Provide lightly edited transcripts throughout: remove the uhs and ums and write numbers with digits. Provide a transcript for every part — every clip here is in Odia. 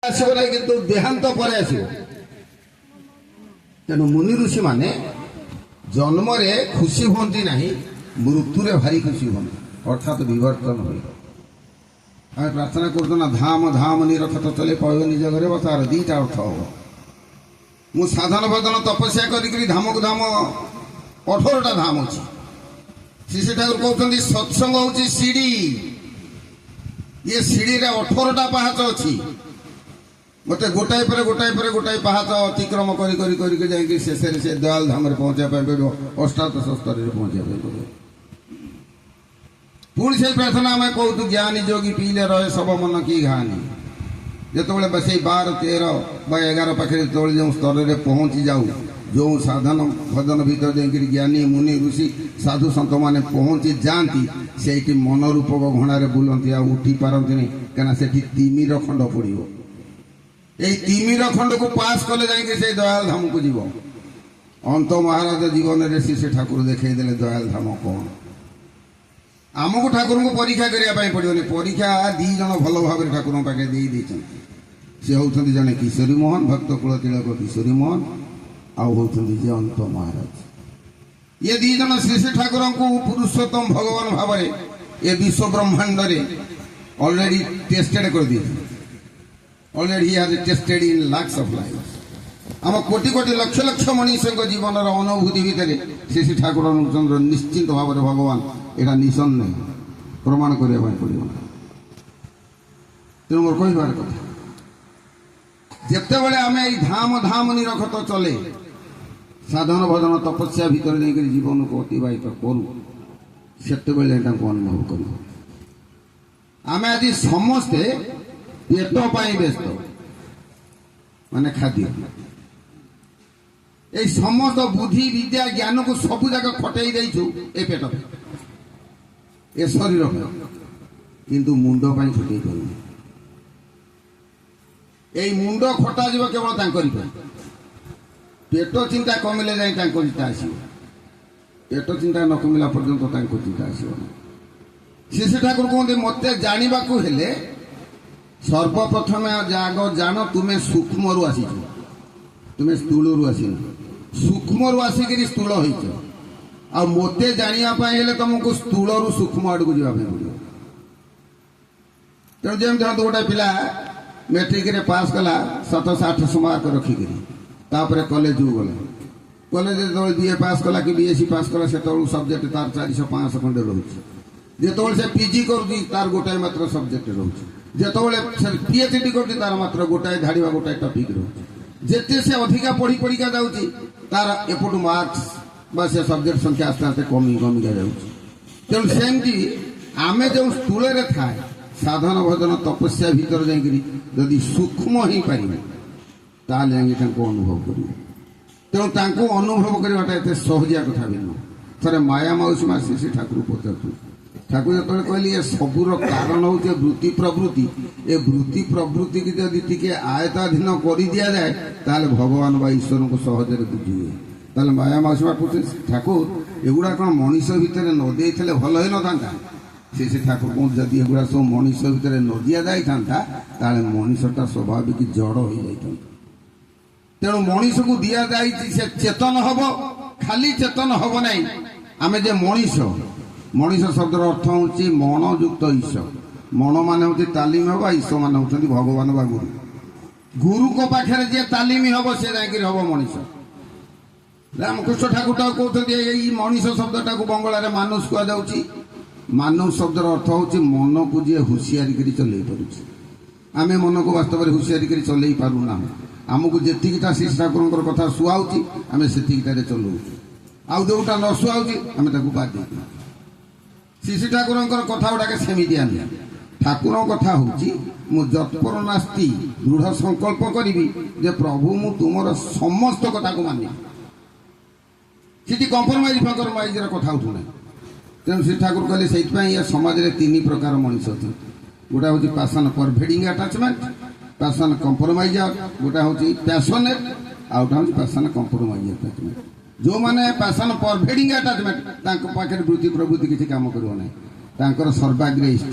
आसब ना कि देहांत पर आसो तेणु मुनि ऋषि माने जन्म खुशी हमें ना मृत्यु भारी खुशी हम अर्थात विवर्तन हो प्रार्थना करना धाम धाम निरखत चले पय निज घरे तार दीटा अर्थ हम मु साधन भजन तपस्या करी धाम को धाम 18टा धाम अच्छी श्री ठाकुर कहते सत्संग हूँ सीढ़ी ये सीढ़ी रे 18टा पहाच अच्छी मत गोटाए पर गोटाए पहाच अतिक्रम करी जाकि शेष से दयाल धाम पहुंचा पड़ो अष्टादश स्तर में पहुंचा पड़ो पुणी से प्रार्थना आम कहूँ ज्ञानी जोगी पीले रहे सब मन की घानी जिते बस 12, 13 बा 11 पाखे जो स्तर में पहुंची जाऊ जो साधन भजन भीतर जाकि ज्ञानी मुनि ऋषि साधु सत मैंने पहुंची जाती से मन रूपक घणारे बुलती आ उठी पारती कहीं से तिमिर खंड पड़ो यही तिमिर खंड को पास कले जाकि से दयाल धाम को जीव अंत महाराज जीवन में श्री ठाकुर देखदेले दयाल धाम कौन आमको ठाकुर को परीक्षा करने पड़ोनी परीक्षा 2 जन भल भाव ठाकुर पाखे सी होती जड़े किशोरी मोहन भक्त कुल तिलक किशोरी मोहन आउ होती जयंत महाराज ये 2 जन श्री श्री ठाकुर को पुरुषोत्तम भगवान भाव ये विश्व ब्रह्मांड ऑलरेडी टेस्टेड कर दी already he has tested in lakhs of life आम कोटि कोटि लक्ष लक्ष मनीष जीवन अनुभूति भितर श्री श्री ठाकुर चंद्र निश्चिंत भाव भगवान यहाँ निसंदेह प्रमाण करने पड़ो तेणु मोर कहबार कथा जिते बड़े आम ये धाम धाम निरखत चले साधन भजन तपस्या भितर जाकर जीवन को अतिबाहित करूँ से अनुभव कर आम आज समस्ते पेट व्यस्त माने खाद्य ये समस्त बुद्धि विद्या ज्ञान को सबू जाक खटई देचु ए पेट ए शरीर किंतु मुंड खटई पार मुंड खटा जीव केवल पेट चिंता कमिले जाए चिंता आस पेट चिंता न कमिला पर्यंत चिंता आसो श्री ठाकुर कहते मत जानवा हेले सर्वप्रथम जाग जान तुम्हें सूक्ष्म रु आसी तुम्हें स्थूल रु आसी सूक्ष्म रु आसिक स्थूल हो मते जानापी तुमको स्थूल रु सूक्ष्म आड़ को जावाई पड़ो तेणु जमी धरत गोटे पिला मैट्रिक रे पास कला 700-800 मार्क रखिकी कॉलेज को गला कॉलेज जो बीए पास कला कि बीएससी पास कला से सब्जेक्ट तार 400-500 खंडे रोचे जो से पीजी कर गोटाए मात्र सब्जेक्ट रोचे जो पीएचडी कर तार मात्र गोटाए झाड़ा गोटाए टपिक रोचे जिते से अधिका पढ़ी पढ़िका जाऊँगी तार एपटू मार्क्स बा से सब्जेक्ट संख्या आस्ते आस्ते कमिका तेणु सेमती आमे जो स्थूल थाए साधन भजन तपस्या भीतर जाकि सूक्ष्म ही पारे अनुभव कर तेणु अनुभव करवाटा एत सहजिया कथा भी नुह थे माया मौसी माँ श्री ठाकुर पचार ठाकुर जो कहली ये सबूर कारण हूँ वृत्ति प्रवृत्ति ये वृत्ति प्रवृत्ति की जदि टी आयताधीन कर दि जाए ताल भगवान बा ईश्वर को सहज बुझे ताल माया मौसी माँ पूछे ठाकुर एगुड़ा कौन मनीष भितर न दे भल हो ना श्री ठाकुर कहते जदि एगुड़ा सब मनीष भितर न दि जाता मनीषटा स्वाभाविक जड़ हो जाता तेणु मनीष को दि जाए से चेतन हम खाली चेतन हम ना आम जे मनीष मनीष शब्द अर्थ हूँ मन युक्त ईश मन मान हूँ तालीम हम ईश मान हूँ भगवान बा गुरु गुरु को पाखे जी तालीम हम से हम मनीष रामकृष्ण ठाकुर कहते मनीष शब्दटा को बंगला मानुष कहुच्छी मानुष शब्द अर्थ हूँ मन को जी हुशियारी कर चल पार मन को वास्तव में हुशियारी कर चल पारूना आमको जीटा श्री ठाकुर कथा शुआऊँगी आम से चलाऊ आउ जोटा न शुआऊँगी आम बाद श्री ठाकुर कथा गुड़ाक सेमती आनी ठाकुर कथा हूँ जत्पर नास्ती दृढ़ संकल्प करी जे प्रभु मु तुम समस्त कथा को मानी सी कंप्रोमाइज फंकरमाइज कथा उठूना तेणु श्री ठाकुर कहले से समाज में 3 प्रकार मनीष अच्छे गोटा हूँ पैशन परभेडिंग अटैचमेंट पैशन कंप्रोमाइज गोटा हूँ पैशनेट आउटा हूँ पैशन कंप्रोमाइज अटैचमेंट जो मैंने पैशन परभेडिंग अटैचमेंट पाखे वृत्ति प्रवृत्ति किसी काम करना सर्वाग्रे इष्ट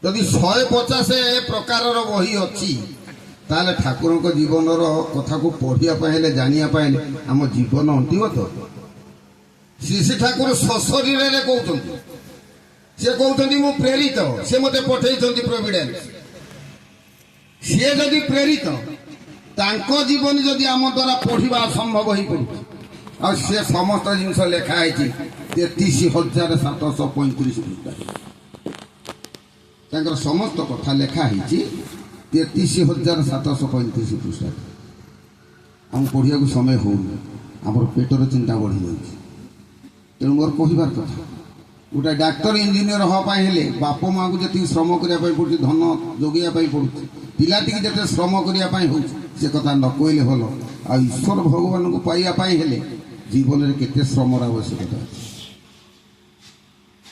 ଯଦି 150 ପ୍ରକାରର ବହି ଅଛି ତାହେଲେ ଠାକୁରଙ୍କ ଜୀବନର କଥାକୁ ପଢ଼ିବା ପାଇଁ ହେଲେ ଜାଣିବା ପାଇଁ ହେଲେ ଆମ ଜୀବନ ଅଣ୍ଟିବ ତ। ଶ୍ରୀ ଠାକୁର ସଶରୀରରେ କହୁଛନ୍ତି, ସେ କହୁଛନ୍ତି ମୁଁ ପ୍ରେରିତ, ସେ ମୋତେ ପଠେଇଛନ୍ତି ପ୍ରୋଭିଡେନ୍ସ। ସିଏ ଯଦି ପ୍ରେରିତ, ତାଙ୍କ ଜୀବନ ଯଦି ଆମ ଦ୍ୱାରା ପଢ଼ିବା ଅସମ୍ଭବ ହେଇପଡ଼ୁଛି, ଆଉ ସେ ସମସ୍ତ ଜିନିଷ ଲେଖା ହେଇଛି 33,735 ପୃଷ୍ଠାରେ। ତାଙ୍କର ସମସ୍ତ କଥା ଲେଖା ହେଇଛି 33,735 ପୃଷ୍ଠାରେ। ଆମକୁ ପଢ଼ିବାକୁ ସମୟ ହେଉନି, ଆମର ପେଟର ଚିନ୍ତା ବଢ଼ିଯାଉଛି। ତେଣୁ ମୋର କହିବାର କଥା, ଗୋଟେ ଡାକ୍ତର ଇଞ୍ଜିନିୟର ହେବା ପାଇଁ ହେଲେ ବାପ ମାଆଙ୍କୁ ଯେତିକି ଶ୍ରମ କରିବା ପାଇଁ ପଡ଼ୁଛି, ଧନ ଯୋଗାଇବା ପାଇଁ ପଡ଼ୁଛି, ପିଲାଟିକି ଯେତେ ଶ୍ରମ କରିବା ପାଇଁ ହେଉଛି, ସେ କଥା ନ କହିଲେ ଭଲ। ଆଉ ଈଶ୍ୱର ଭଗବାନଙ୍କୁ ପାଇବା ପାଇଁ ହେଲେ ଜୀବନରେ କେତେ ଶ୍ରମର ଆବଶ୍ୟକତା ଅଛି।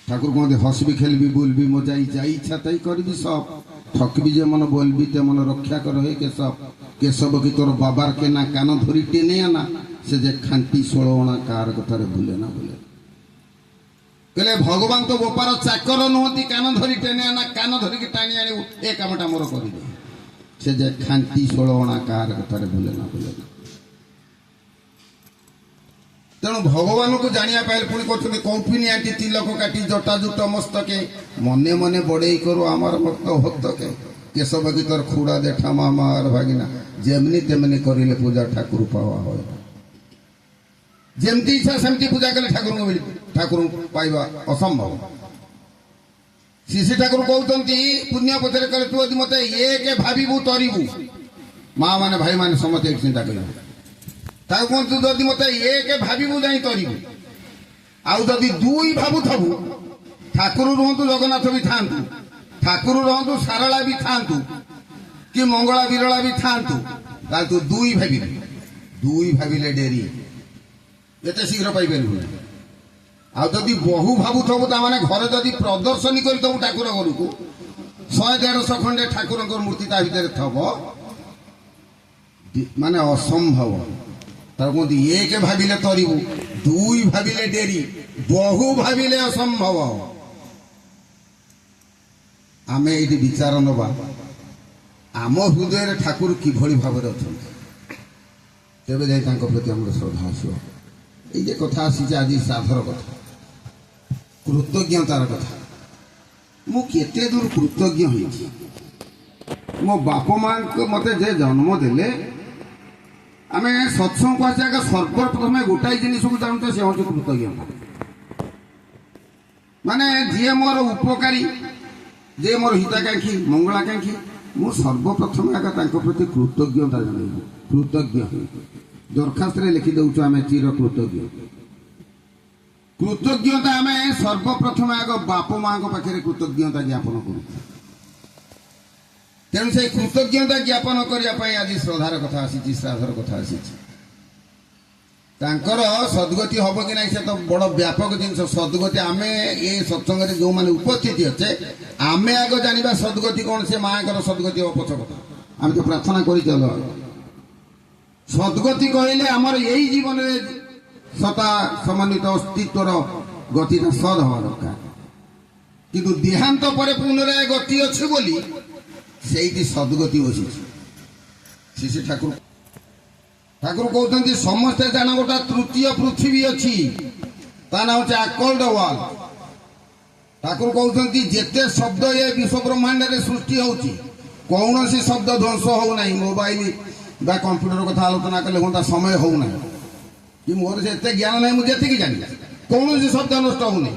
ঠাকুর কুমার হসবি খেলবি বলবি মজাই যাই ইচ্ছা তাই করবি সব, ঠকবি যেমন বলবি তেমন রক্ষা কর হে কেশব। কেশব কি তোর বাবার কেনা কান ধরি টেনে আনা, সে যে খান্তি 16 অଣା কার কথারে ভুলে না বলে। কলে ভগবান তো বোপার চাকর নুহতি, কান ধরি টেনে আনা, কান ধরিকি টানি আনিবু এ কামটা মোর করিবে। সে যে খান্তি 16 অଣା কার কথারে ভুলে না বলে। ତେଣୁ ଭଗବାନଙ୍କୁ ଜାଣିବା ପାଇଁ ପୁଣି କରୁଛନ୍ତି କୌପିନି ଆଣ୍ଟି ତିଲକ କାଟି ଜଟାଜୁଟ ମସ୍ତକେ, ମନେ ମନେ ବଡ଼େଇ କରୁ ଆମର ଭକ୍ତ ଭକ୍ତକେ। କେଶବ ଗୀତର ଖୁଡ଼ା ଦେଖା ମାମାର ଭାଗିନା, ଯେମିତି ତେମନି କରିଲେ ପୂଜା ଠାକୁର ପାওয়া হয়। ଯେମିତି ଇଚ୍ଛା ସେମିତି ପୂଜା କଲେ ଠାକୁରଙ୍କୁ ପାଇବା ଅସମ୍ଭବ। ଶ୍ରୀ ଠାକୁର କହୁଛନ୍ତି ପୁଣ୍ୟ ପଥରେ କଲେ ତୁ ଯଦି ମତେ ଏକେ ଭାବିବୁ ତରିବୁ, ମା ମାନେ ଭାଇ ମାନେ ସମସ୍ତେ ଏଠି ଚିନ୍ତା କରିବେ। ତାକୁ କୁହନ୍ତୁ ଯଦି ମତେ ଏକେ ଭାବିବୁ ଯାଇ ତରିବୁ। ଆଉ ଯଦି 2 ଭାବୁଥବୁ, ଠାକୁର ରୁହନ୍ତୁ ଜଗନ୍ନାଥ ବି ଥାଆନ୍ତୁ, ଠାକୁର ରୁହନ୍ତୁ ସାରଳା ବି ଥାଆନ୍ତୁ, କି ମଙ୍ଗଳା ବିରଳା ବି ଥାଆନ୍ତୁ, ତାହେଲେ ତୁ 2 ଭାବିବୁ। 2 ଭାବିଲେ ଡେରି, ଏତେ ଶୀଘ୍ର ପାଇପାରିବୁ ନା। ଆଉ ଯଦି ବହୁ ଭାବୁଥବୁ, ତାମାନେ ଘରେ ଯଦି ପ୍ରଦର୍ଶନୀ କରିଥବୁ ଠାକୁର ଘରକୁ, 100-150 ଖଣ୍ଡେ ଠାକୁରଙ୍କର ମୂର୍ତ୍ତି ତା ଭିତରେ ଥବ, ମାନେ ଅସମ୍ଭବ। ତାକୁ କୁହନ୍ତି ଏକେ ଭାବିଲେ ତରିବୁ, 2 ଭାବିଲେ ଡେରି, ବହୁ ଭାବିଲେ ଅସମ୍ଭବ। ଆମେ ଏଇଠି ବିଚାର ନେବା ଆମ ହୃଦୟରେ ଠାକୁର କିଭଳି ଭାବରେ ଅଛନ୍ତି, ତେବେ ଯାଇ ତାଙ୍କ ପ୍ରତି ଆମର ଶ୍ରଦ୍ଧା ଆସିବ। এই যে কথা আসিছে আজ শ্রাদ্ধর কথা, কৃতজ্ঞতার কথা। ମୁଁ କେତେ ଦୂର କୃତଜ୍ଞ ହେଇଛି। ମୋ ବାପ ମାଆଙ୍କୁ ମୋତେ ଯେ ଜନ୍ମ ଦେଲେ, ଆମେ ସତ୍ସଙ୍ଗକୁ ଆସି ଆଗ ସର୍ବପ୍ରଥମେ ଗୋଟାଏ ଜିନିଷକୁ ଜାଣୁଛେ, ସେ ହେଉଛି କୃତଜ୍ଞତା। ମାନେ ଯିଏ ମୋର ଉପକାରୀ, ଯିଏ ମୋର ହିତାକାଂକ୍ଷୀ ମଙ୍ଗଳାକାଂକ୍ଷୀ, ମୁଁ ସର୍ବପ୍ରଥମେ ଆଗ ତାଙ୍କ ପ୍ରତି କୃତଜ୍ଞତା ଜଣାଇବୁ। କୃତଜ୍ଞ ଦରଖାସ୍ତରେ ଲେଖିଦେଉଛୁ ଆମେ ଚିର କୃତଜ୍ଞ। କୃତଜ୍ଞତା ଆମେ ସର୍ବପ୍ରଥମେ ଆଗ ବାପ ମାଆଙ୍କ ପାଖରେ କୃତଜ୍ଞତା ଜ୍ଞାପନ କରୁଛୁ। ତେଣୁ ସେଇ କୃତଜ୍ଞତା ଜ୍ଞାପନ କରିବା ପାଇଁ ଆଜି ଶ୍ରଦ୍ଧାର କଥା ଆସିଛି, ଶ୍ରାଦ୍ଧର କଥା ଆସିଛି। ତାଙ୍କର ସଦ୍ଗତି ହବ କି ନାହିଁ ସେ ତ ବଡ଼ ବ୍ୟାପକ ଜିନିଷ। ସଦ୍ଗତି ଆମେ ଏ ସତ୍ସଙ୍ଗରେ ଯେଉଁମାନେ ଉପସ୍ଥିତି ଅଛେ, ଆମେ ଆଗ ଜାଣିବା ସଦ୍ଗତି କ'ଣ, ସେ ମାଆଙ୍କର ସଦ୍ଗତି ହବ ପଛ କଥା। ଆମେ ତ ପ୍ରାର୍ଥନା କରିଚାଲ। ସଦ୍ଗତି କହିଲେ ଆମର ଏଇ ଜୀବନରେ ସତା ସମନ୍ୱିତ ଅସ୍ତିତ୍ୱର ଗତିଟା ସଦ୍ ହେବା ଦରକାର। କିନ୍ତୁ ଦେହାନ୍ତ ପରେ ପୁନରାୟ ଗତି ଅଛି ବୋଲି ସେଇଠି ସଦ୍ଗତି ବସିଛି। ଶ୍ରୀ ଠାକୁର କହୁଛନ୍ତି ସମସ୍ତେ ଜାଣ ଗୋଟେ ତୃତୀୟ ପୃଥିବୀ ଅଛି, ତା ନାଁ ହେଉଛି ଆକଲ୍ଡ ୱାର୍ଲଡ। ଠାକୁର କହୁଛନ୍ତି ଯେତେ ଶବ୍ଦ ଏ ବିଶ୍ୱ ବ୍ରହ୍ମାଣ୍ଡରେ ସୃଷ୍ଟି ହେଉଛି, କୌଣସି ଶବ୍ଦ ଧ୍ୱଂସ ହେଉନାହିଁ। ମୋବାଇଲ ବା କମ୍ପ୍ୟୁଟର କଥା ଆଲୋଚନା କଲେ ହୁଅନ୍ତା, ସମୟ ହେଉନାହିଁ। କି ମୋର ସେ ଏତେ ଜ୍ଞାନ ନାହିଁ, ମୁଁ ଯେତିକି ଜାଣିଲି କୌଣସି ଶବ୍ଦ ନଷ୍ଟ ହେଉନି।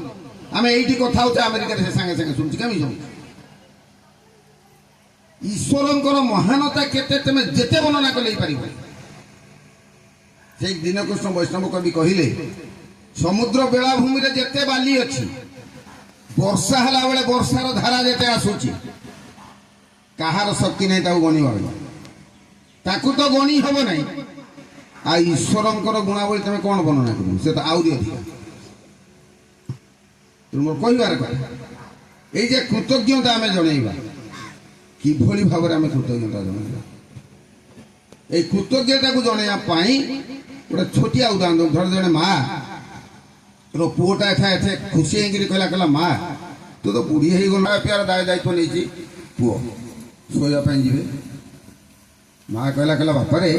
ଆମେ ଏଇଠି କଥା ହଉଛେ, ଆମେରିକାରେ ସେ ସାଙ୍ଗେ ସାଙ୍ଗେ ଶୁଣୁଛି, କେମିତି ଶୁଣୁଛି। ଈଶ୍ୱରଙ୍କର ମହାନତା କେତେ ତମେ ଯେତେ ବର୍ଣ୍ଣନା କଲେ ହେଇପାରିବ। ସେଇ ଦୀନକୃଷ୍ଣ ବୈଷ୍ଣବ କବି କହିଲେ, ସମୁଦ୍ର ବେଳାଭୂମିରେ ଯେତେ ବାଲି ଅଛି, ବର୍ଷା ହେଲା ବେଳେ ବର୍ଷାର ଧାରା ଯେତେ ଆସୁଛି, କାହାର ଶକ୍ତି ନାହିଁ ତାକୁ ଗଣିବା ପାଇଁ। ତାକୁ ତ ଗଣି ହବ ନାହିଁ। ଆଉ ଈଶ୍ୱରଙ୍କର ଗୁଣାବଳୀ ତମେ କ'ଣ ବର୍ଣ୍ଣନା କରିବ, ସେ ତ ଆହୁରି ଅଧିକା। ମୋର କହିବାର କଥା, ଏଇ ଯେ କୃତଜ୍ଞତା ଆମେ ଜଣେଇବା, କିଭଳି ଭାବରେ ଆମେ କୃତଜ୍ଞତା ଜଣେଇବା। এই କୃତଜ୍ଞତାକୁ ଜଣେଇବା ପାଇଁ ଗୋଟେ ଛୋଟିଆ ଉଦାହରଣ ଦେଉଛି। ଧର ଜଣେ ମା ର ପୁଅଟା ଏଠା ଏଠେ ଖୁସି ହେଇକିରି କହିଲା ମା ତୁ ତ ବୁଢ଼ୀ ହେଇଗଲା ପ୍ୟାର ଦାୟିତ୍ୱ ନେଇଛି ପୁଅ ଶୋଇବା ପାଇଁ ଯିବେ। ମା କହିଲା ବାପାରେ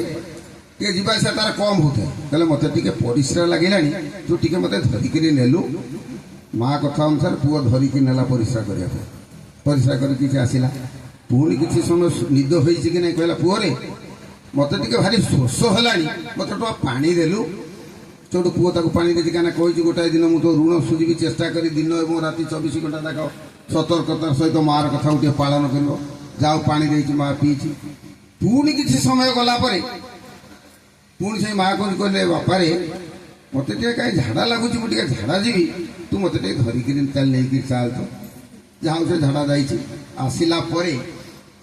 ଟିକେ ଯିବା ଆସିବା ତାର କମ୍ ହେଉଥାଏ। କହିଲେ ମୋତେ ଟିକେ ପରିସ୍ରା ଲାଗିଲାଣି, ତୁ ଟିକେ ମୋତେ ଧରିକିରି ନେଲୁ। ମା କଥା ଅନୁସାରେ ପୁଅ ଧରିକି ନେଲା ପରିସ୍ରା କରିବା ପାଇଁ। ପରିସ୍ରା କରିକି ସେ ଆସିଲା। ପୁଣି କିଛି ସମୟ ନିଦ ହୋଇଛି କି ନାହିଁ କହିଲା ପୁଅରେ ମୋତେ ଟିକେ ଭାରି ଶୋଷ ହେଲାଣି, ମୋତେ ଟିକେ ପାଣି ଦେଲୁ। ସେଠୁ ପୁଅ ତାକୁ ପାଣି ଦେଇଛି, କାହିଁକିନା କହିଛି ଗୋଟାଏ ଦିନ ମୁଁ ତ ଋଣ ସୁଝିବି, ଚେଷ୍ଟା କରି ଦିନ ଏବଂ ରାତି 24 ଘଣ୍ଟା ଯାକ ସତର୍କତାର ସହିତ ମାଆର କଥାକୁ ଟିକେ ପାଳନ କରିବ। ଯାଉ ପାଣି ଦେଇଛି, ମା ପିଇଛି। ପୁଣି କିଛି ସମୟ ଗଲା ପରେ ପୁଣି ସେଇ ମା କହିଲେ ବାପାରେ ମୋତେ ଟିକେ କାହିଁ ଝାଡ଼ା ଲାଗୁଛି, ମୁଁ ଟିକେ ଝାଡ଼ା ଯିବି, ତୁ ମୋତେ ଟିକେ ଧରିକିରି ଚାଲି ନେଇକି ଚାଲ। ତ ଯାହା ସେ ଝାଡ଼ା ଯାଇଛି। ଆସିଲା ପରେ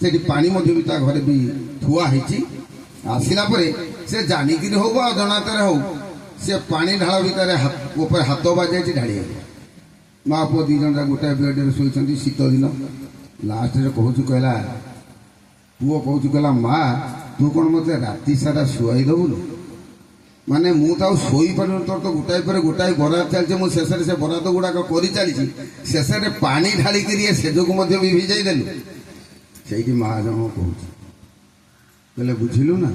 ସେଠି ପାଣି ମଧ୍ୟ ବି ତା ଘରେ ବି ଥୁଆ ହେଇଛି। ଆସିଲା ପରେ ସେ ଜାଣିକିରି ହଉ ବା ଅଜଣାତରେ ହଉ ସେ ପାଣି ଢାଳ ଭିତରେ ଉପରେ ହାତ ବାଜିଯାଇଛି, ଢାଳି ହେଇଗଲା। ମା ପୁଅ ଦୁଇ ଜଣ ଗୋଟାଏ ବେଡ୍ରେ ଶୋଇଛନ୍ତି, ଶୀତ ଦିନ। ଲାଷ୍ଟରେ କହିଲା ପୁଅ କହିଲା ମା ତୁ କ'ଣ ମୋତେ ରାତି ସାରା ଶୁଆଇ ଦେବୁନି? ମାନେ ମୁଁ ତ ଆଉ ଶୋଇପାରୁନି, ତୋର ତ ଗୋଟାଏ ପରେ ଗୋଟାଏ ବରାଦ ଚାଲିଛି, ମୁଁ ଶେଷରେ ସେ ବରାଦ ଗୁଡ଼ାକ କରିଚାଲିଛି, ଶେଷରେ ପାଣି ଢାଳିକିରି ସେଜକୁ ମଧ୍ୟ ବି ଭିଜାଇ ଦେଲୁ। ସେଇଠି ମା ଜଣ କହୁଛି କହିଲେ ବୁଝିଲୁ ନା,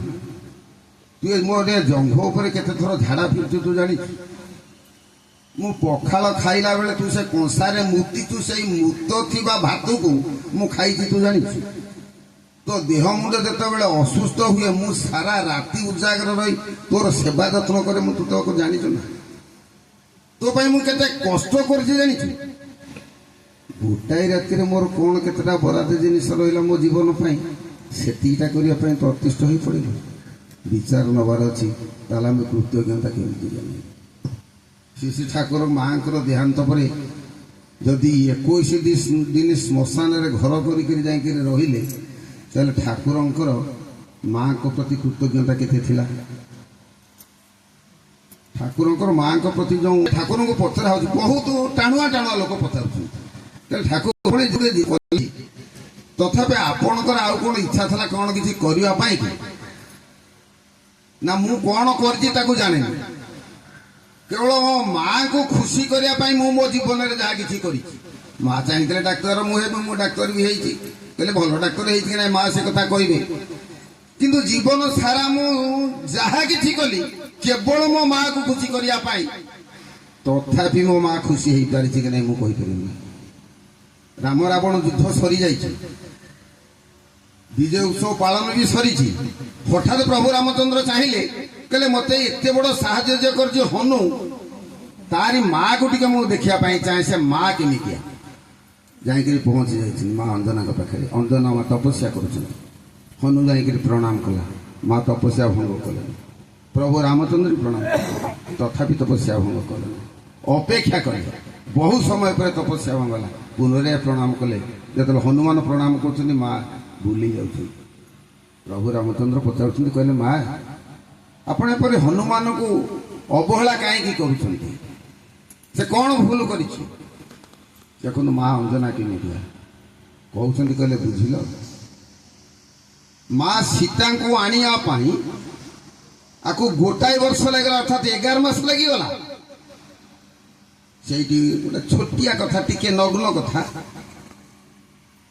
ତୁ ମୋ ଜଙ୍ଘ ଉପରେ କେତେ ଥର ଝାଡ଼ା ଫିରୁଛୁ ତୁ ଜାଣିଛୁ? ମୁଁ ପଖାଳ ଖାଇଲା ବେଳେ ତୁ ସେ କଂସାରେ ମୁତିଛୁ, ସେଇ ମୁତ ଥିବା ଭାତକୁ ମୁଁ ଖାଇଛି ତୁ ଜାଣିଛୁ? ତୋ ଦେହ ମୁଣ୍ଡ ଯେତେବେଳେ ଅସୁସ୍ଥ ହୁଏ ମୁଁ ସାରା ରାତି ଉଜାଗର ରହି ତୋର ସେବା ଯତ୍ନ କରେ, ମୁଁ ତୁ ତାକୁ ଜାଣିଛୁ ନା? ତୋ ପାଇଁ ମୁଁ କେତେ କଷ୍ଟ କରିଛି ଜାଣିଛୁ? ଗୋଟାଏ ରାତିରେ ମୋର କ'ଣ କେତେଟା ବରାଦ ଜିନିଷ ରହିଲା ମୋ ଜୀବନ ପାଇଁ, ସେତିକିଟା କରିବା ପାଇଁ ତ ଅତିଷ୍ଠ ହୋଇ ପଡ଼ିଲ। ବିଚାର ନେବାର ଅଛି, ତାହେଲେ ଆମେ କୃତଜ୍ଞତା କେମିତି ଜାଣିବା? ଶ୍ରୀ ଠାକୁର ମାଆଙ୍କର ଦେହାନ୍ତ ପରେ ଯଦି 21 ଦିନ ଶ୍ମଶାନରେ ଘର କରିକିରି ଯାଇକିରି ରହିଲେ, ତାହେଲେ ଠାକୁରଙ୍କର ମାଆଙ୍କ ପ୍ରତି କୃତଜ୍ଞତା କେତେ ଥିଲା? ଠାକୁରଙ୍କର ମାଆଙ୍କ ପ୍ରତି ଯେଉଁ ଠାକୁରଙ୍କୁ ପଚରା ହେଉଛି, ବହୁତ ଟାଣୁଆ ଲୋକ ପଚାରୁଛନ୍ତି, ତାହେଲେ ଠାକୁର ତଥାପି ଆପଣଙ୍କର ଆଉ କ'ଣ ଇଚ୍ଛା ଥିଲା କ'ଣ କିଛି କରିବା ପାଇଁ କି? ନା ମୁଁ କ'ଣ କରିଛି ତାକୁ ଜାଣିନି, କେବଳ ମୋ ମାଆଙ୍କୁ ଖୁସି କରିବା ପାଇଁ ମୁଁ ମୋ ଜୀବନରେ ଯାହା କିଛି କରିଛି। ମା ଚାହିଁଥିଲେ ଡାକ୍ତର ମୁଁ ହେବି, ମୁଁ ଡାକ୍ତର ବି ହେଇଛି, କହିଲେ ଭଲ ଡାକ୍ତର ହେଇଛି କି ନାହିଁ ମା ସେ କଥା କହିବେ, କିନ୍ତୁ ଜୀବନ ସାରା ମୁଁ ଯାହା କିଛି କଲି କେବଳ ମୋ ମାଆକୁ ଖୁସି କରିବା ପାଇଁ। ତଥାପି ମୋ ମା ଖୁସି ହେଇପାରିଛି କି ନାହିଁ ମୁଁ କହିପାରିବି। ରାମ ରାବଣ ଯୁଦ୍ଧ ସରିଯାଇଛି, ବିଜୟ ଉତ୍ସବ ପାଳନ ବି ସରିଛି। ହଠାତ୍ ପ୍ରଭୁ ରାମଚନ୍ଦ୍ର ଚାହିଁଲେ, କହିଲେ ମୋତେ ଏତେ ବଡ଼ ସାହାଯ୍ୟ କରିଛି ହନୁ, ତାରି ମାଆକୁ ଟିକେ ମୁଁ ଦେଖିବା ପାଇଁ ଚାହେଁ, ସେ ମା କେମିତିଆ। ଯାଇକିରି ପହଞ୍ଚି ଯାଇଛନ୍ତି ମା ଅଞ୍ଜନାଙ୍କ ପାଖରେ। ଅଞ୍ଜନା ମା ତପସ୍ୟା କରୁଛନ୍ତି। ହନୁ ଯାଇକିରି ପ୍ରଣାମ କଲା, ମା ତପସ୍ୟା ଭଙ୍ଗ କଲେନି। ପ୍ରଭୁ ରାମଚନ୍ଦ୍ର ପ୍ରଣାମ କଲେ, ତଥାପି ତପସ୍ୟା ଭଙ୍ଗ କଲେନି। ଅପେକ୍ଷା କଲେ, ବହୁ ସମୟ ପରେ ତପସ୍ୟା ଭଙ୍ଗ ହେଲା। ପୁନରାୟ ପ୍ରଣାମ କଲେ। ଯେତେବେଳେ ହନୁମାନ ପ୍ରଣାମ କରୁଛନ୍ତି ମା ଭୁଲି ଯାଉଛନ୍ତି। ପ୍ରଭୁ ରାମଚନ୍ଦ୍ର ପଚାରୁଛନ୍ତି, କହିଲେ ମା ଆପଣ ଏପରି ହନୁମାନଙ୍କୁ ଅବହେଳା କାହିଁକି କରୁଛନ୍ତି? ସେ କ'ଣ ଭୁଲ କରିଛି? ଦେଖନ୍ତୁ ମା ଅଞ୍ଜନା କେମିତିଆ କହୁଛନ୍ତି, କହିଲେ ବୁଝିଲ, ମା ସୀତାଙ୍କୁ ଆଣିବା ପାଇଁ ଆକୁ ଗୋଟାଏ ବର୍ଷ ଲାଗିଲା, ଅର୍ଥାତ୍ 11 ମାସ ଲାଗିଗଲା। ସେଇଠି ଗୋଟେ ଛୋଟିଆ କଥା, ଟିକେ ନଗ୍ନ କଥା।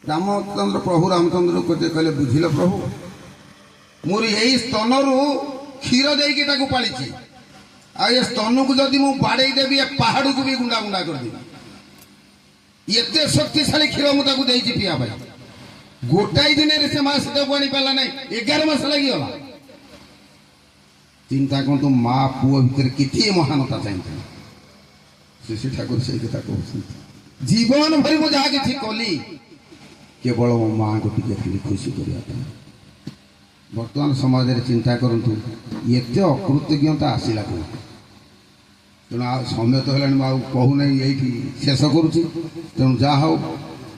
ରାମଚନ୍ଦ୍ର ପ୍ରଭୁ ରାମଚନ୍ଦ୍ର କହିଲେ ବୁଝିଲ ପ୍ରଭୁ, ମୋର ଏଇ ସ୍ତନରୁ କ୍ଷୀର ଦେଇକି ତାକୁ ପାଳିଛି, ଆଉ ଏ ସ୍ତନକୁ ଯଦି ମୁଁ ବାଡ଼େଇ ଦେବି ଏ ପାହାଡ଼କୁ ବି ଗୁଣ୍ଡା ଗୁଣ୍ଡା କରିଦେବି। ଏତେ ଶକ୍ତିଶାଳୀ କ୍ଷୀର ମୁଁ ତାକୁ ଦେଇଛି ପିଇବା ପାଇଁ। ଗୋଟାଏ ଦିନରେ ସେ ମା ସୀତାକୁ ଆଣିପାରିଲା ନାହିଁ, 11 ମାସ ଲାଗିଗଲା। ଚିନ୍ତା କରନ୍ତୁ ମା ପୁଅ ଭିତରେ କେତେ ମହାନତା ଚାହିଁଥିଲା। ଶ୍ରୀ ଠାକୁର ସେଇ କଥା କହୁଛନ୍ତି, ଜୀବନ ଭରି ମୁଁ ଯାହା କିଛି କଲି କେବଳ ମୋ ମାଆଙ୍କୁ ଟିକେ ଖାଲି ଖୁସି କରିବା ପାଇଁ। ବର୍ତ୍ତମାନ ସମାଜରେ ଚିନ୍ତା କରନ୍ତୁ ଏତେ ଅକୃତଜ୍ଞତା ଆସିଲା କେଉଁଠୁ? ତେଣୁ ଆଉ ସମୟ ତ ହେଲାଣି, ମୁଁ ଆଉ କହୁନାହିଁ, ଏଇଠି ଶେଷ କରୁଛି। ତେଣୁ ଯାହା ହଉ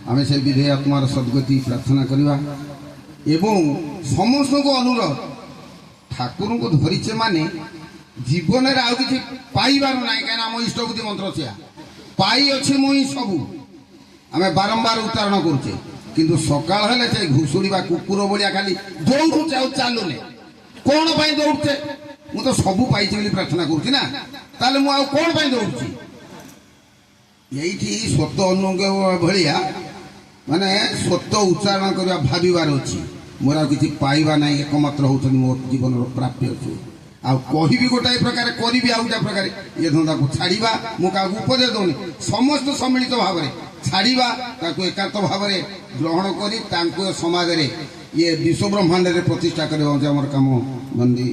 ଆମେ ସେ ବିଧେୟ ଆତ୍ମାର ସଦ୍ଗତି ପ୍ରାର୍ଥନା କରିବା ଏବଂ ସମସ୍ତଙ୍କୁ ଅନୁରୋଧ, ଠାକୁରଙ୍କୁ ଧରିଛେ ମାନେ ଜୀବନରେ ଆଉ କିଛି ପାଇବାର ନାହିଁ। କାହିଁକିନା ଆମ ଇଷ୍ଟବୁଦ୍ଧି ମନ୍ତ୍ର ସେୟା, ପାଇ ଅଛି ମୁଁ ହିଁ ସବୁ, ଆମେ ବାରମ୍ବାର ଉଚ୍ଚାରଣ କରୁଛେ। କିନ୍ତୁ ସକାଳ ହେଲେ ସେ ଘୁଷୁଡ଼ିବା କୁକୁର ଭଳିଆ ଖାଲି ଦୌଡ଼ୁଛେ ଆଉ ଚାଲୁନେ। କ'ଣ ପାଇଁ ଦୌଡ଼ୁଛେ? ମୁଁ ତ ସବୁ ପାଇଛି ବୋଲି ପ୍ରାର୍ଥନା କରୁଛି ନା, ତାହେଲେ ମୁଁ ଆଉ କ'ଣ ପାଇଁ ଦୌଡ଼ୁଛି? এইଠି ସତ ଅନୁଭବ ଭଳିଆ ମାନେ ସତ ଉଚ୍ଚାରଣ କରିବା ଭାବିବାର ଅଛି। ମୋର ଆଉ କିଛି ପାଇବା ନାହିଁ, ଏକମାତ୍ର ହେଉଛନ୍ତି ମୋ ଜୀବନର ପ୍ରାପ୍ୟ ଅଛି। ଆଉ କହିବି ଗୋଟାଏ ପ୍ରକାର, କରିବି ଆଉ ଗୋଟାଏ ପ୍ରକାର। ଏ ଧନ୍ଦାକୁ ଛାଡ଼ିବା, ମୁଁ କାହାକୁ ଉପଦେଶ ଦେଉନି, ସମସ୍ତ ସମ୍ମିଳିତ ଭାବରେ ଛାଡ଼ିବା, ତାକୁ ଏକାନ୍ତ ଭାବରେ ଗ୍ରହଣ କରି ତାଙ୍କୁ ସମାଜରେ ଇଏ ବିଶ୍ୱ ବ୍ରହ୍ମାଣ୍ଡରେ ପ୍ରତିଷ୍ଠା କରିବା ହେଉଛି ଆମର କାମ। ବନ୍ଦୀ